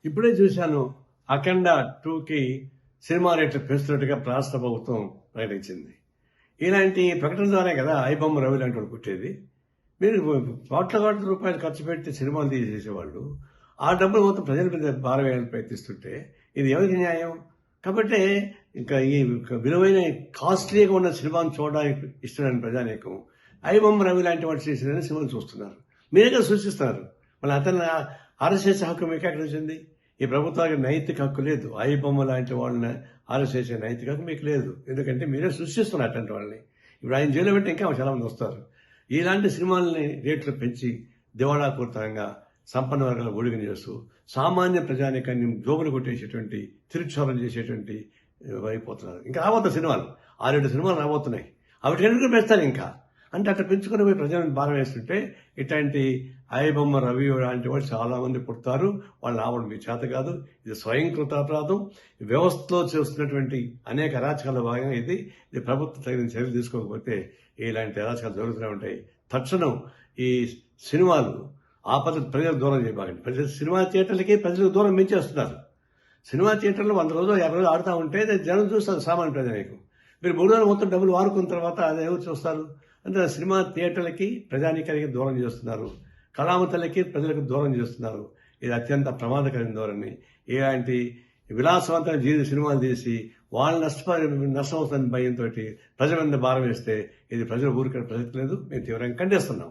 ఇప్పుడే చూశాను, 'అఖండ 2'కి సినిమా రేట్లు పెంచుతున్నట్టుగా రాష్ట్ర ప్రభుత్వం ప్రకటించింది. ఇలాంటి ప్రకటన ద్వారానే కదా ఐబొమ్మ రవి లాంటి వాడు పుట్టేది. మీరు కోట్ల రూపాయలు ఖర్చు పెట్టి సినిమాలు తీసేసేవాళ్ళు ఆ డబ్బులు మొత్తం ప్రజల మీద భారం వేయాలని ప్రయత్నిస్తుంటే ఇది ఎవరికి న్యాయం? కాబట్టి ఇంకా ఈ విలువైన కాస్ట్లీగా ఉన్న సినిమాను చూడడానికి ఇష్టమైన ప్రజానీకం ఐబొమ్మ రవి లాంటి వాడు చేసిన సినిమాలు చూస్తున్నారు. మీరే కదా సూచిస్తున్నారు. మళ్ళీ అతను అరెస్ట్ హక్కు మీకు ఎక్కడ వచ్చింది? ఈ ప్రభుత్వానికి నైతిక హక్కు లేదు. ఐబొమ్మ లాంటి వాళ్ళని అరెస్ట్ చేసే నైతిక హక్కు మీకు లేదు. ఎందుకంటే మీరే సృష్టిస్తున్నారు అటువంటి వాళ్ళని. ఇప్పుడు ఆయన జైలు పెట్టి ఇంకా చాలా మంది వస్తారు. ఇలాంటి సినిమాలని రేట్లు పెంచి దివాళాపూరితంగా సంపన్న వర్గాల ఒడిగని చేస్తూ సామాన్య ప్రజానికాన్ని జోబులు కొట్టేసేటువంటి తిరుక్షోరం చేసేటువంటి అయిపోతున్నారు. ఇంకా రాబోతున్న సినిమాలు 6-7 సినిమాలు రాబోతున్నాయి. అవి ఎందుకు పెంచుతారు ఇంకా అంటే అట్లా పెంచుకుని పోయి ప్రజలను భారం వేస్తుంటే ఇట్లాంటి ఐబొమ్మ రవి లాంటి వాళ్ళు చాలా మంది పుడతారు. వాళ్ళు రావడం మీ చేత కాదు. ఇది స్వయంకృత అపరాధం. వ్యవస్థలో చేస్తున్నటువంటి అనేక అరాచకాల భాగంగా ఇది ప్రభుత్వం తగిన చర్యలు తీసుకోకపోతే ఇలాంటి అరాచకాలు జరుగుతూనే ఉంటాయి. తక్షణం ఈ సినిమాలు ఆ పద్ధతి ప్రజలకు దూరం చేయబాకండి. ప్రజలు సినిమా థియేటర్లకి ప్రజలకు దూరం పెంచేస్తున్నారు. సినిమా థియేటర్లో 100 రోజులు 50 రోజులు ఆడుతూ ఉంటే జనం చూస్తారు సామాన్య ప్రజలకు. మీరు 3 రోజులు మొత్తం డబ్బులు వారుకున్న తర్వాత అది ఎవరు చూస్తారు? అంటే సినిమా థియేటర్లకి ప్రజానీకానికి దూరం చేస్తున్నారు. కళామతలకి ప్రజలకు దూరం చేస్తున్నారు. ఇది అత్యంత ప్రమాదకరమైన ధోరణి. ఇలాంటి విలాసవంతమైన సినిమాలు తీసి వాళ్ళు నష్టం అవుతున్న భయంతో ప్రజల మీద భారం వేస్తే ఇది ప్రజలు ఊరికే ప్రసక్తి లేదు. మేము తీవ్రంగా ఖండిస్తున్నాం.